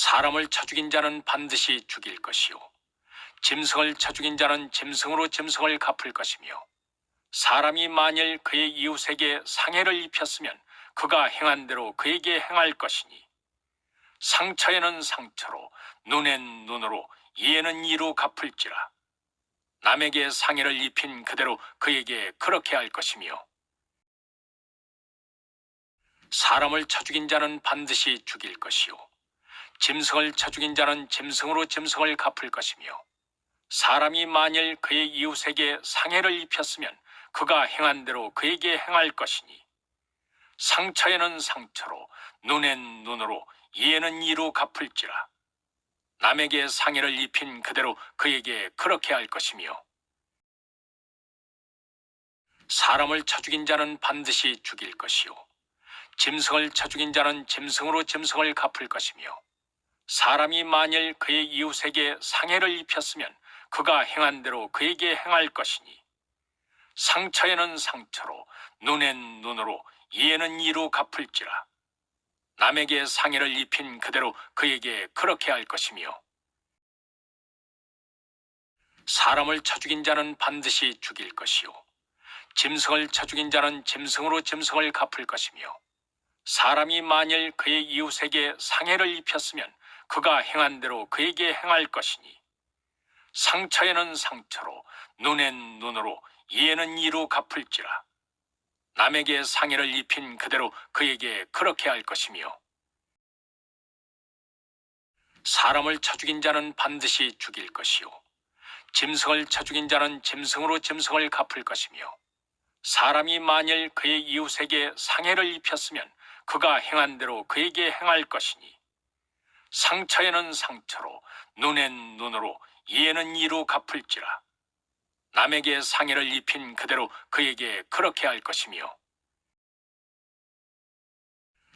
사람을 쳐 죽인 자는 반드시 죽일 것이요 짐승을 쳐 죽인 자는 짐승으로 짐승을 갚을 것이며 사람이 만일 그의 이웃에게 상해를 입혔으면 그가 행한 대로 그에게 행할 것이니 상처에는 상처로 눈엔 눈으로 이에는 이로 갚을지라. 남에게 상해를 입힌 그대로 그에게 그렇게 할 것이며 사람을 쳐 죽인 자는 반드시 죽일 것이요 짐승을 쳐 죽인 자는 짐승으로 짐승을 갚을 것이며 사람이 만일 그의 이웃에게 상해를 입혔으면 그가 행한 대로 그에게 행할 것이니 상처에는 상처로 눈엔 눈으로 이에는 이로 갚을지라. 남에게 상해를 입힌 그대로 그에게 그렇게 할 것이며 사람을 쳐 죽인 자는 반드시 죽일 것이요 짐승을 쳐 죽인 자는 짐승으로 짐승을 갚을 것이며 사람이 만일 그의 이웃에게 상해를 입혔으면 그가 행한 대로 그에게 행할 것이니 상처에는 상처로 눈엔 눈으로 이에는 이로 갚을지라. 남에게 상해를 입힌 그대로 그에게 그렇게 할 것이며 사람을 쳐 죽인 자는 반드시 죽일 것이요 짐승을 쳐 죽인 자는 짐승으로 짐승을 갚을 것이며 사람이 만일 그의 이웃에게 상해를 입혔으면 그가 행한 대로 그에게 행할 것이니 상처에는 상처로 눈엔 눈으로 이에는 이로 갚을지라. 남에게 상해를 입힌 그대로 그에게 그렇게 할 것이며 사람을 쳐 죽인 자는 반드시 죽일 것이요 짐승을 쳐 죽인 자는 짐승으로 짐승을 갚을 것이며 사람이 만일 그의 이웃에게 상해를 입혔으면 그가 행한 대로 그에게 행할 것이니 상처에는 상처로 눈엔 눈으로 이에는 이로 갚을지라. 남에게 상해를 입힌 그대로 그에게 그렇게 할 것이며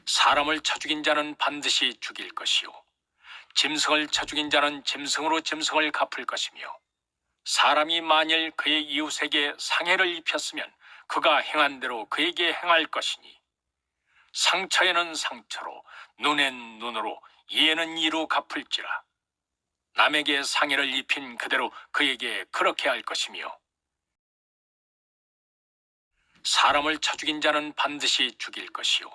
사람을 쳐 죽인 자는 반드시 죽일 것이요 짐승을 쳐 죽인 자는 짐승으로 짐승을 갚을 것이며 사람이 만일 그의 이웃에게 상해를 입혔으면 그가 행한 대로 그에게 행할 것이니 상처에는 상처로 눈엔 눈으로 이에는 이로 갚을지라. 남에게 상해를 입힌 그대로 그에게 그렇게 할 것이며 사람을 쳐 죽인 자는 반드시 죽일 것이요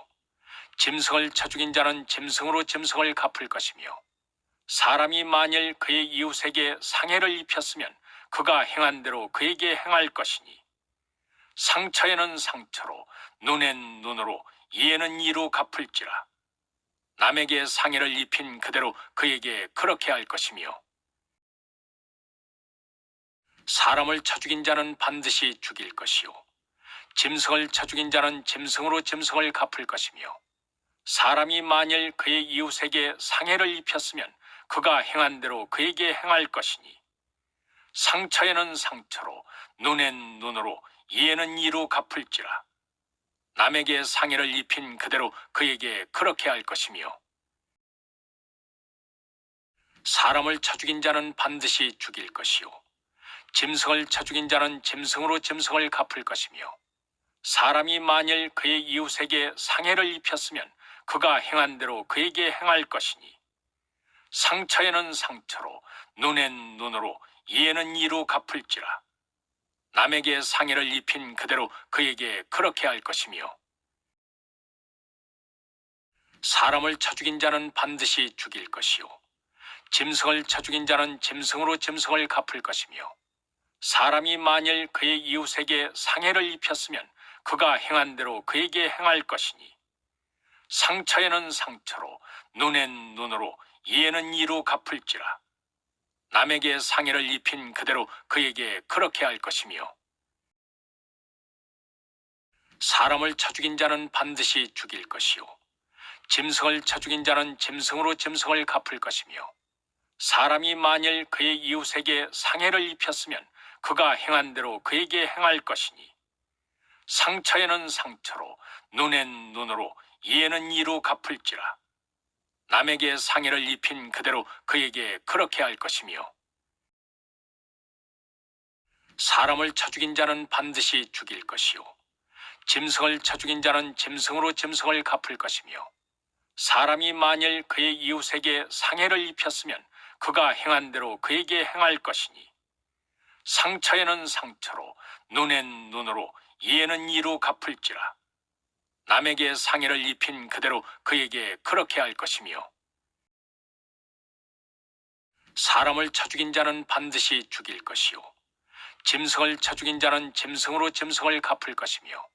짐승을 쳐 죽인 자는 짐승으로 짐승을 갚을 것이며 사람이 만일 그의 이웃에게 상해를 입혔으면 그가 행한 대로 그에게 행할 것이니 상처에는 상처로 눈엔 눈으로 이에는 이로 갚을지라. 남에게 상해를 입힌 그대로 그에게 그렇게 할 것이며 사람을 쳐 죽인 자는 반드시 죽일 것이요 짐승을 쳐 죽인 자는 짐승으로 짐승을 갚을 것이며 사람이 만일 그의 이웃에게 상해를 입혔으면 그가 행한 대로 그에게 행할 것이니 상처에는 상처로 눈엔 눈으로 이에는 이로 갚을지라. 남에게 상해를 입힌 그대로 그에게 그렇게 할 것이며 사람을 쳐 죽인 자는 반드시 죽일 것이요 짐승을 쳐 죽인 자는 짐승으로 짐승을 갚을 것이며 사람이 만일 그의 이웃에게 상해를 입혔으면 그가 행한 대로 그에게 행할 것이니 상처에는 상처로 눈엔 눈으로 이에는 이로 갚을지라. 남에게 상해를 입힌 그대로 그에게 그렇게 할 것이며 사람을 쳐 죽인 자는 반드시 죽일 것이요 짐승을 쳐 죽인 자는 짐승으로 짐승을 갚을 것이며 사람이 만일 그의 이웃에게 상해를 입혔으면 그가 행한 대로 그에게 행할 것이니 상처에는 상처로 눈엔 눈으로 이에는 이로 갚을지라. 남에게 상해를 입힌 그대로 그에게 그렇게 할 것이며 사람을 쳐 죽인 자는 반드시 죽일 것이요 짐승을 쳐 죽인 자는 짐승으로 짐승을 갚을 것이며 사람이 만일 그의 이웃에게 상해를 입혔으면 그가 행한 대로 그에게 행할 것이니 상처에는 상처로 눈엔 눈으로 이에는 이로 갚을지라. 남에게 상해를 입힌 그대로 그에게 그렇게 할 것이며 사람을 쳐 죽인 자는 반드시 죽일 것이요 짐승을 쳐 죽인 자는 짐승으로 짐승을 갚을 것이며 사람이 만일 그의 이웃에게 상해를 입혔으면 그가 행한 대로 그에게 행할 것이니 상처에는 상처로 눈엔 눈으로 이에는 이로 갚을지라. 남에게 상해를 입힌 그대로 그에게 그렇게 할 것이며 사람을 쳐 죽인 자는 반드시 죽일 것이요 짐승을 쳐 죽인 자는 짐승으로 짐승을 갚을 것이며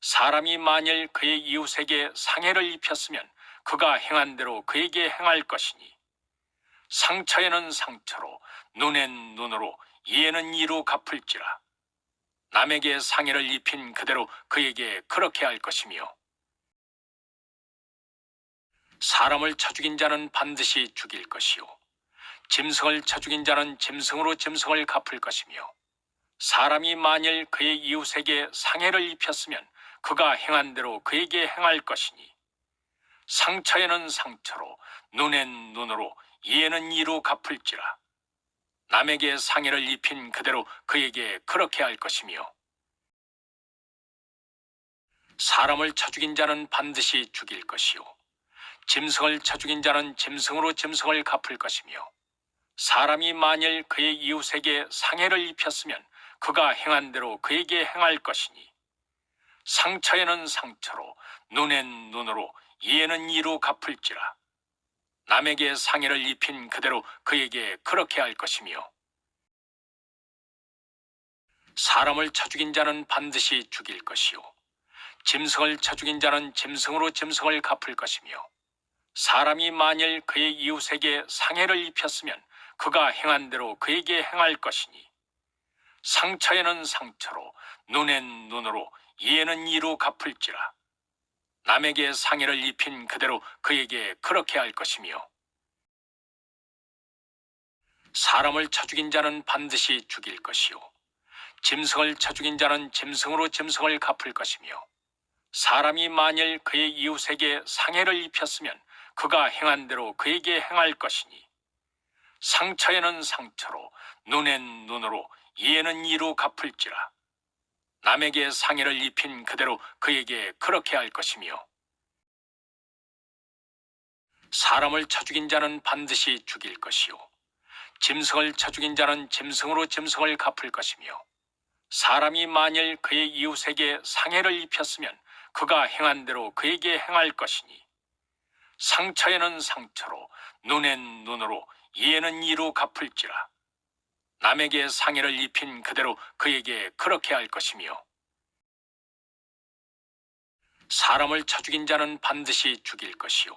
사람이 만일 그의 이웃에게 상해를 입혔으면 그가 행한 대로 그에게 행할 것이니 상처에는 상처로 눈엔 눈으로 이에는 이로 갚을지라. 남에게 상해를 입힌 그대로 그에게 그렇게 할 것이며 사람을 쳐 죽인 자는 반드시 죽일 것이요 짐승을 쳐 죽인 자는 짐승으로 짐승을 갚을 것이며 사람이 만일 그의 이웃에게 상해를 입혔으면 그가 행한 대로 그에게 행할 것이니 상처에는 상처로 눈엔 눈으로 이에는 이로 갚을지라. 남에게 상해를 입힌 그대로 그에게 그렇게 할 것이며 사람을 쳐 죽인 자는 반드시 죽일 것이요 짐승을 쳐 죽인 자는 짐승으로 짐승을 갚을 것이며 사람이 만일 그의 이웃에게 상해를 입혔으면 그가 행한 대로 그에게 행할 것이니 상처에는 상처로 눈엔 눈으로 이에는 이로 갚을지라. 남에게 상해를 입힌 그대로 그에게 그렇게 할 것이며 사람을 쳐 죽인 자는 반드시 죽일 것이요 짐승을 쳐 죽인 자는 짐승으로 짐승을 갚을 것이며 사람이 만일 그의 이웃에게 상해를 입혔으면 그가 행한 대로 그에게 행할 것이니 상처에는 상처로 눈엔 눈으로 이에는 이로 갚을지라. 남에게 상해를 입힌 그대로 그에게 그렇게 할 것이며 사람을 쳐 죽인 자는 반드시 죽일 것이요 짐승을 쳐 죽인 자는 짐승으로 짐승을 갚을 것이며 사람이 만일 그의 이웃에게 상해를 입혔으면 그가 행한 대로 그에게 행할 것이니 상처에는 상처로 눈엔 눈으로 이에는 이로 갚을지라. 남에게 상해를 입힌 그대로 그에게 그렇게 할 것이며 사람을 쳐 죽인 자는 반드시 죽일 것이요 짐승을 쳐 죽인 자는 짐승으로 짐승을 갚을 것이며 사람이 만일 그의 이웃에게 상해를 입혔으면 그가 행한 대로 그에게 행할 것이니 상처에는 상처로 눈엔 눈으로 이에는 이로 갚을지라. 남에게 상해를 입힌 그대로 그에게 그렇게 할 것이며 사람을 쳐 죽인 자는 반드시 죽일 것이요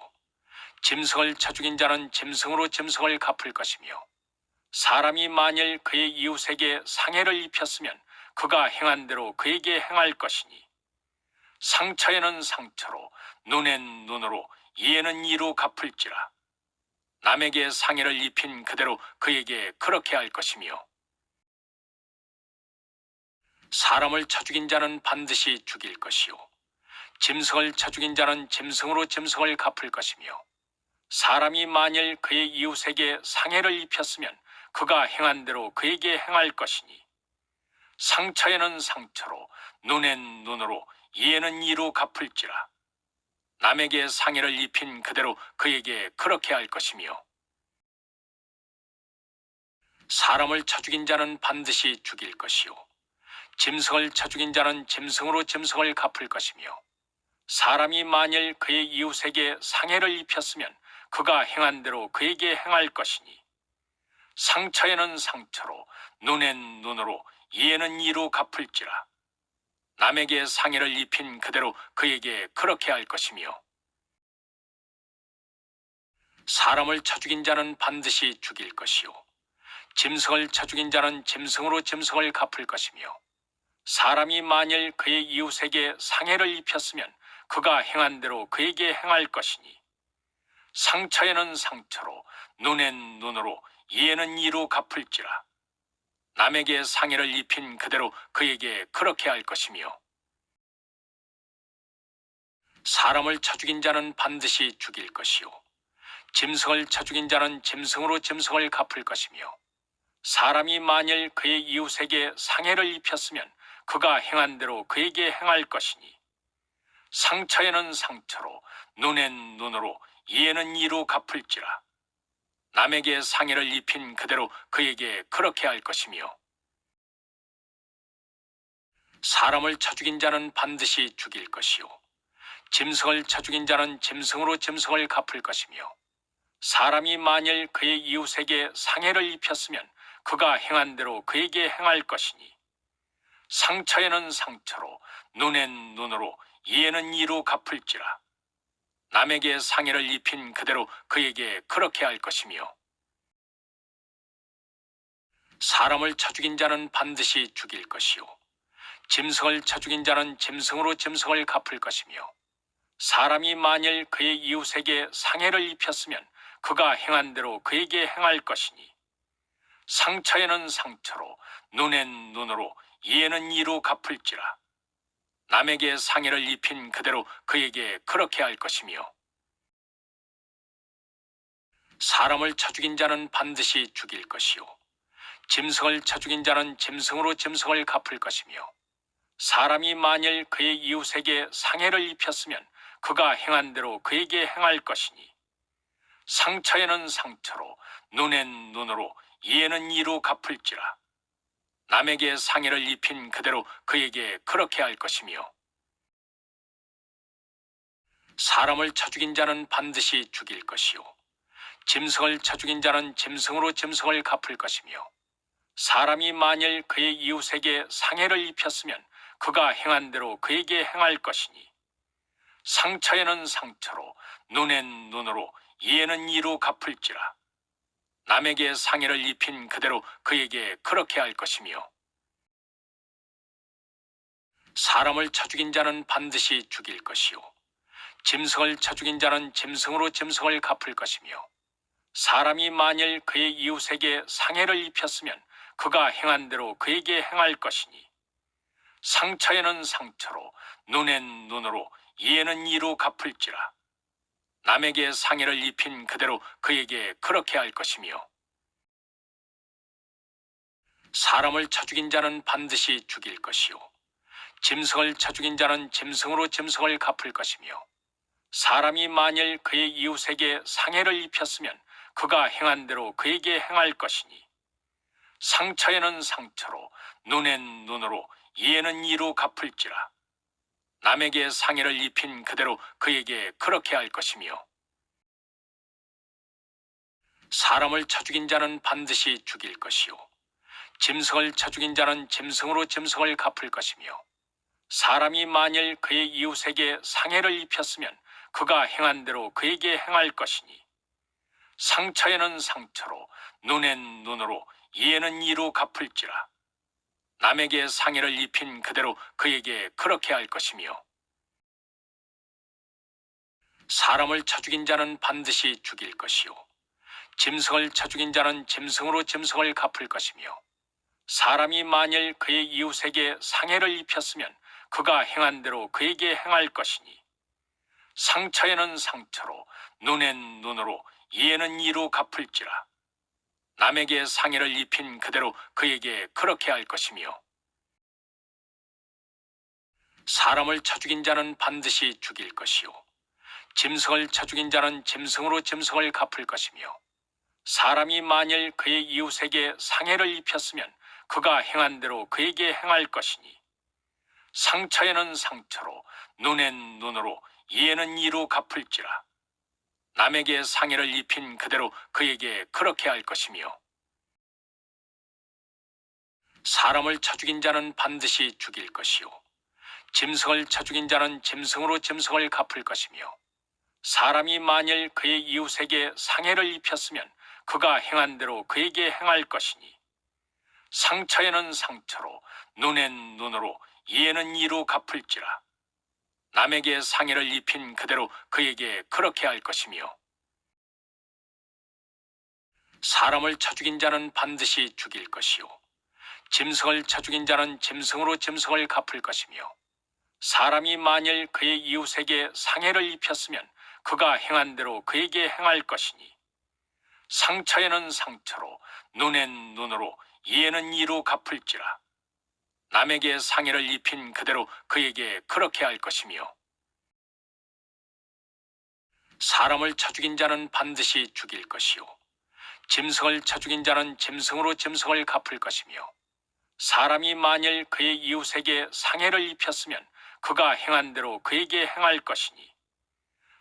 짐승을 쳐 죽인 자는 짐승으로 짐승을 갚을 것이며 사람이 만일 그의 이웃에게 상해를 입혔으면 그가 행한 대로 그에게 행할 것이니 상처에는 상처로 눈엔 눈으로 이에는 이로 갚을지라. 남에게 상해를 입힌 그대로 그에게 그렇게 할 것이며 사람을 쳐 죽인 자는 반드시 죽일 것이요 짐승을 쳐 죽인 자는 짐승으로 짐승을 갚을 것이며 사람이 만일 그의 이웃에게 상해를 입혔으면 그가 행한 대로 그에게 행할 것이니 상처에는 상처로 눈엔 눈으로 이에는 이로 갚을지라. 남에게 상해를 입힌 그대로 그에게 그렇게 할 것이며 사람을 쳐 죽인 자는 반드시 죽일 것이요 짐승을 쳐 죽인 자는 짐승으로 짐승을 갚을 것이며 사람이 만일 그의 이웃에게 상해를 입혔으면 그가 행한 대로 그에게 행할 것이니 상처에는 상처로 눈엔 눈으로 이에는 이로 갚을지라. 남에게 상해를 입힌 그대로 그에게 그렇게 할 것이며 사람을 쳐 죽인 자는 반드시 죽일 것이요 짐승을 쳐 죽인 자는 짐승으로 짐승을 갚을 것이며 사람이 만일 그의 이웃에게 상해를 입혔으면 그가 행한 대로 그에게 행할 것이니 상처에는 상처로 눈엔 눈으로 이에는 이로 갚을지라. 남에게 상해를 입힌 그대로 그에게 그렇게 할 것이며 사람을 쳐 죽인 자는 반드시 죽일 것이요 짐승을 쳐 죽인 자는 짐승으로 짐승을 갚을 것이며 사람이 만일 그의 이웃에게 상해를 입혔으면 그가 행한 대로 그에게 행할 것이니 상처에는 상처로, 눈엔 눈으로, 이에는 이로 갚을지라. 남에게 상해를 입힌 그대로 그에게 그렇게 할 것이며, 사람을 쳐 죽인 자는 반드시 죽일 것이요, 짐승을 쳐 죽인 자는 짐승으로 짐승을 갚을 것이며, 사람이 만일 그의 이웃에게 상해를 입혔으면 그가 행한 대로 그에게 행할 것이니, 상처에는 상처로, 눈엔 눈으로, 이에는 이로 갚을지라. 남에게 상해를 입힌 그대로 그에게 그렇게 할 것이며, 사람을 쳐 죽인 자는 반드시 죽일 것이요, 짐승을 쳐 죽인 자는 짐승으로 짐승을 갚을 것이며, 사람이 만일 그의 이웃에게 상해를 입혔으면 그가 행한 대로 그에게 행할 것이니, 상처에는 상처로, 눈엔 눈으로, 이에는 이로 갚을지라. 남에게 상해를 입힌 그대로 그에게 그렇게 할 것이며, 사람을 쳐 죽인 자는 반드시 죽일 것이요, 짐승을 쳐 죽인 자는 짐승으로 짐승을 갚을 것이며, 사람이 만일 그의 이웃에게 상해를 입혔으면 그가 행한 대로 그에게 행할 것이니, 상처에는 상처로, 눈엔 눈으로, 이에는 이로 갚을지라. 남에게 상해를 입힌 그대로 그에게 그렇게 할 것이며, 사람을 쳐 죽인 자는 반드시 죽일 것이요, 짐승을 쳐 죽인 자는 짐승으로 짐승을 갚을 것이며, 사람이 만일 그의 이웃에게 상해를 입혔으면 그가 행한 대로 그에게 행할 것이니, 상처에는 상처로, 눈엔 눈으로, 이에는 이로 갚을지라. 남에게 상해를 입힌 그대로 그에게 그렇게 할 것이며, 사람을 쳐 죽인 자는 반드시 죽일 것이요, 짐승을 쳐 죽인 자는 짐승으로 짐승을 갚을 것이며, 사람이 만일 그의 이웃에게 상해를 입혔으면 그가 행한 대로 그에게 행할 것이니, 상처에는 상처로, 눈엔 눈으로, 이에는 이로 갚을지라. 남에게 상해를 입힌 그대로 그에게 그렇게 할 것이며, 사람을 쳐 죽인 자는 반드시 죽일 것이요, 짐승을 쳐 죽인 자는 짐승으로 짐승을 갚을 것이며, 사람이 만일 그의 이웃에게 상해를 입혔으면 그가 행한 대로 그에게 행할 것이니, 상처에는 상처로, 눈엔 눈으로, 이에는 이로 갚을지라. 남에게 상해를 입힌 그대로 그에게 그렇게 할 것이며, 사람을 쳐 죽인 자는 반드시 죽일 것이요, 짐승을 쳐 죽인 자는 짐승으로 짐승을 갚을 것이며, 사람이 만일 그의 이웃에게 상해를 입혔으면 그가 행한 대로 그에게 행할 것이니, 상처에는 상처로, 눈엔 눈으로, 이에는 이로 갚을지라. 남에게 상해를 입힌 그대로 그에게 그렇게 할 것이며, 사람을 쳐 죽인 자는 반드시 죽일 것이요, 짐승을 쳐 죽인 자는 짐승으로 짐승을 갚을 것이며, 사람이 만일 그의 이웃에게 상해를 입혔으면 그가 행한 대로 그에게 행할 것이니, 상처에는 상처로, 눈엔 눈으로, 이에는 이로 갚을지라. 남에게 상해를 입힌 그대로 그에게 그렇게 할 것이며, 사람을 쳐 죽인 자는 반드시 죽일 것이요, 짐승을 쳐 죽인 자는 짐승으로 짐승을 갚을 것이며, 사람이 만일 그의 이웃에게 상해를 입혔으면 그가 행한 대로 그에게 행할 것이니, 상처에는 상처로, 눈엔 눈으로, 이에는 이로 갚을지라. 남에게 상해를 입힌 그대로 그에게 그렇게 할 것이며, 사람을 쳐 죽인 자는 반드시 죽일 것이요, 짐승을 쳐 죽인 자는 짐승으로 짐승을 갚을 것이며, 사람이 만일 그의 이웃에게 상해를 입혔으면 그가 행한 대로 그에게 행할 것이니, 상처에는 상처로, 눈엔 눈으로, 이에는 이로 갚을지라. 남에게 상해를 입힌 그대로 그에게 그렇게 할 것이며, 사람을 쳐 죽인 자는 반드시 죽일 것이요, 짐승을 쳐 죽인 자는 짐승으로 짐승을 갚을 것이며, 사람이 만일 그의 이웃에게 상해를 입혔으면 그가 행한 대로 그에게 행할 것이니, 상처에는 상처로, 눈엔 눈으로, 이에는 이로 갚을지라. 남에게 상해를 입힌 그대로 그에게 그렇게 할 것이며, 사람을 쳐 죽인 자는 반드시 죽일 것이요 짐승을 쳐 죽인 자는 짐승으로 짐승을 갚을 것이며 사람이 만일 그의 이웃에게 상해를 입혔으면 그가 행한 대로 그에게 행할 것이니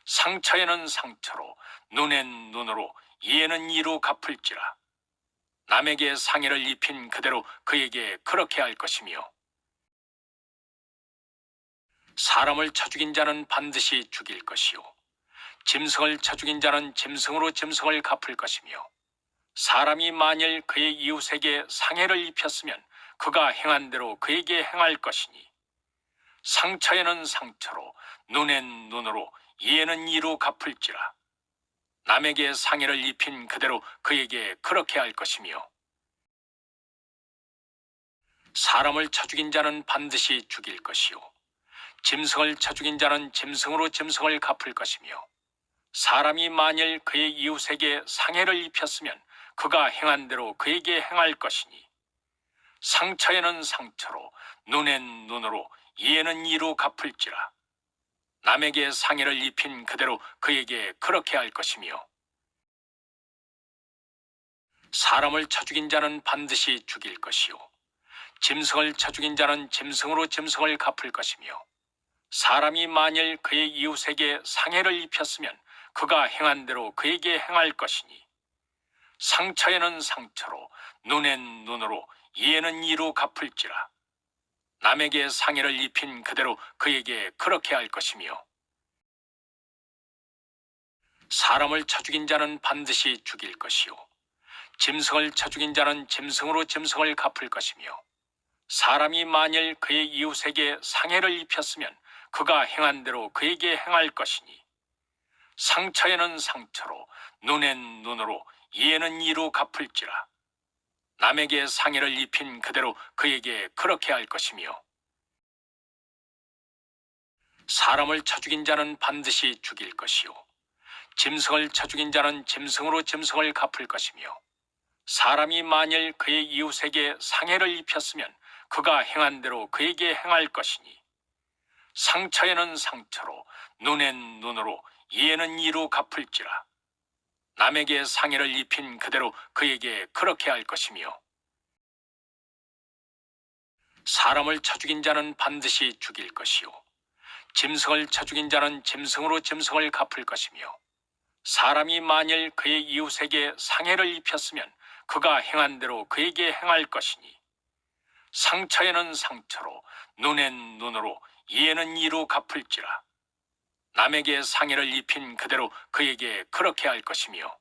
상처에는 상처로 눈엔 눈으로 이에는 이로 갚을지라. 남에게 상해를 입힌 그대로 그에게 그렇게 할 것이며 사람을 쳐 죽인 자는 반드시 죽일 것이요 짐승을 쳐 죽인 자는 짐승으로 짐승을 갚을 것이며 사람이 만일 그의 이웃에게 상해를 입혔으면 그가 행한 대로 그에게 행할 것이니 상처에는 상처로 눈엔 눈으로 이에는 이로 갚을지라. 남에게 상해를 입힌 그대로 그에게 그렇게 할 것이며 사람을 쳐 죽인 자는 반드시 죽일 것이요 짐승을 쳐 죽인 자는 짐승으로 짐승을 갚을 것이며 사람이 만일 그의 이웃에게 상해를 입혔으면 그가 행한 대로 그에게 행할 것이니 상처에는 상처로 눈엔 눈으로 이에는 이로 갚을지라. 남에게 상해를 입힌 그대로 그에게 그렇게 할 것이며 사람을 쳐 죽인 자는 반드시 죽일 것이요 짐승을 쳐 죽인 자는 짐승으로 짐승을 갚을 것이며 사람이 만일 그의 이웃에게 상해를 입혔으면 그가 행한 대로 그에게 행할 것이니 상처에는 상처로 눈엔 눈으로 이에는 이로 갚을지라. 남에게 상해를 입힌 그대로 그에게 그렇게 할 것이며 사람을 쳐 죽인 자는 반드시 죽일 것이요 짐승을 쳐 죽인 자는 짐승으로 짐승을 갚을 것이며 사람이 만일 그의 이웃에게 상해를 입혔으면 그가 행한 대로 그에게 행할 것이니 상처에는 상처로 눈엔 눈으로 이에는 이로 갚을지라. 남에게 상해를 입힌 그대로 그에게 그렇게 할 것이며 사람을 쳐 죽인 자는 반드시 죽일 것이요 짐승을 쳐 죽인 자는 짐승으로 짐승을 갚을 것이며 사람이 만일 그의 이웃에게 상해를 입혔으면 그가 행한 대로 그에게 행할 것이니 상처에는 상처로 눈엔 눈으로 이에는 이로 갚을지라. 남에게 상해를 입힌 그대로 그에게 그렇게 할 것이며 사람을 쳐 죽인 자는 반드시 죽일 것이요 짐승을 쳐 죽인 자는 짐승으로 짐승을 갚을 것이며 사람이 만일 그의 이웃에게 상해를 입혔으면 그가 행한 대로 그에게 행할 것이니 상처에는 상처로 눈엔 눈으로 이에는 이로 갚을지라. 남에게 상해를 입힌 그대로 그에게 그렇게 할 것이며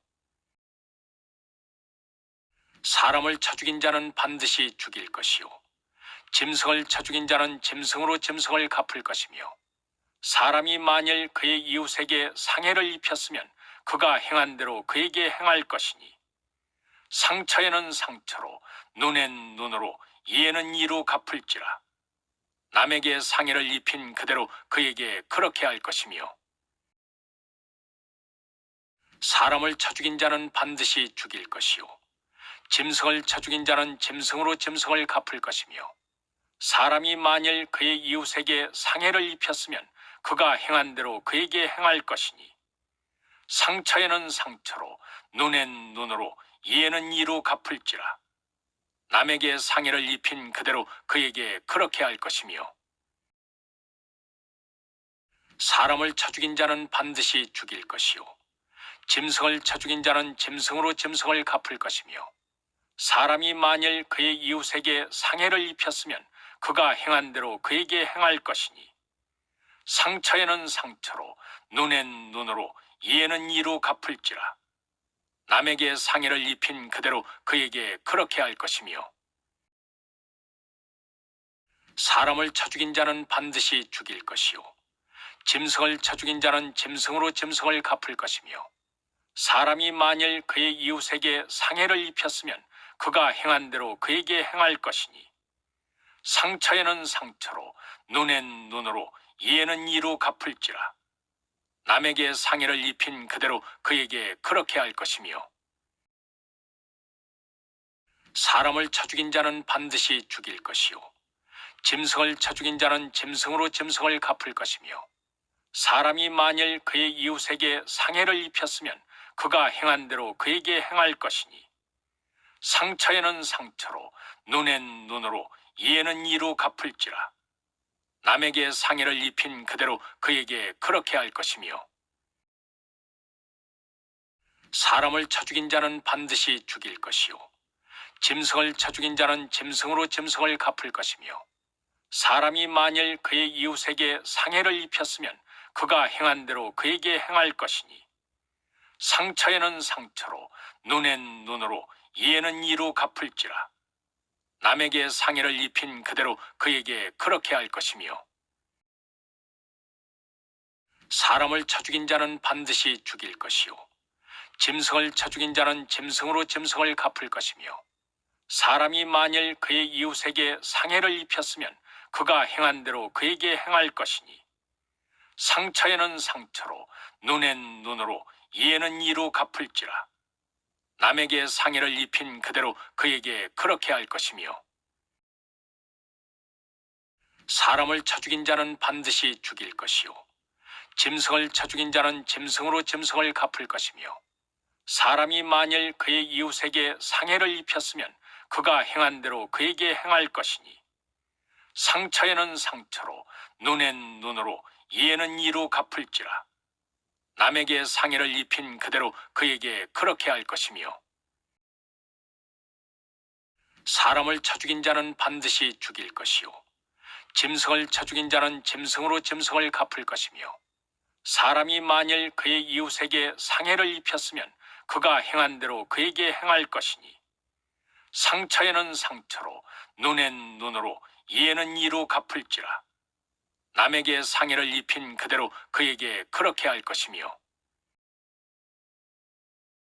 사람을 쳐 죽인 자는 반드시 죽일 것이요 짐승을 쳐 죽인 자는 짐승으로 짐승을 갚을 것이며 사람이 만일 그의 이웃에게 상해를 입혔으면 그가 행한 대로 그에게 행할 것이니 상처에는 상처로 눈엔 눈으로 이에는 이로 갚을지라. 남에게 상해를 입힌 그대로 그에게 그렇게 할 것이며 사람을 쳐 죽인 자는 반드시 죽일 것이요 짐승을 쳐 죽인 자는 짐승으로 짐승을 갚을 것이며 사람이 만일 그의 이웃에게 상해를 입혔으면 그가 행한 대로 그에게 행할 것이니 상처에는 상처로 눈엔 눈으로 이에는 이로 갚을지라. 남에게 상해를 입힌 그대로 그에게 그렇게 할 것이며 사람을 쳐 죽인 자는 반드시 죽일 것이요 짐승을 쳐 죽인 자는 짐승으로 짐승을 갚을 것이며 사람이 만일 그의 이웃에게 상해를 입혔으면 그가 행한 대로 그에게 행할 것이니 상처에는 상처로 눈엔 눈으로 이에는 이로 갚을지라. 남에게 상해를 입힌 그대로 그에게 그렇게 할 것이며 사람을 쳐 죽인 자는 반드시 죽일 것이요 짐승을 쳐 죽인 자는 짐승으로 짐승을 갚을 것이며 사람이 만일 그의 이웃에게 상해를 입혔으면 그가 행한 대로 그에게 행할 것이니 상처에는 상처로 눈엔 눈으로 이에는 이로 갚을지라. 남에게 상해를 입힌 그대로 그에게 그렇게 할 것이며 사람을 쳐 죽인 자는 반드시 죽일 것이요 짐승을 쳐 죽인 자는 짐승으로 짐승을 갚을 것이며 사람이 만일 그의 이웃에게 상해를 입혔으면 그가 행한 대로 그에게 행할 것이니 상처에는 상처로 눈엔 눈으로 이에는 이로 갚을지라. 남에게 상해를 입힌 그대로 그에게 그렇게 할 것이며 사람을 쳐 죽인 자는 반드시 죽일 것이요 짐승을 쳐 죽인 자는 짐승으로 짐승을 갚을 것이며 사람이 만일 그의 이웃에게 상해를 입혔으면 그가 행한 대로 그에게 행할 것이니 상처에는 상처로 눈엔 눈으로 이에는 이로 갚을지라. 남에게 상해를 입힌 그대로 그에게 그렇게 할 것이며 사람을 쳐 죽인 자는 반드시 죽일 것이요 짐승을 쳐 죽인 자는 짐승으로 짐승을 갚을 것이며 사람이 만일 그의 이웃에게 상해를 입혔으면 그가 행한 대로 그에게 행할 것이니 상처에는 상처로 눈엔 눈으로 이에는 이로 갚을지라. 남에게 상해를 입힌 그대로 그에게 그렇게 할 것이며 사람을 쳐 죽인 자는 반드시 죽일 것이요 짐승을 쳐 죽인 자는 짐승으로 짐승을 갚을 것이며 사람이 만일 그의 이웃에게 상해를 입혔으면 그가 행한 대로 그에게 행할 것이니 상처에는 상처로 눈엔 눈으로 이에는 이로 갚을지라. 남에게 상해를 입힌 그대로 그에게 그렇게 할 것이며 사람을 쳐 죽인 자는 반드시 죽일 것이요 짐승을 쳐 죽인 자는 짐승으로 짐승을 갚을 것이며 사람이 만일 그의 이웃에게 상해를 입혔으면 그가 행한 대로 그에게 행할 것이니 상처에는 상처로 눈엔 눈으로 이에는 이로 갚을지라. 남에게 상해를 입힌 그대로 그에게 그렇게 할 것이며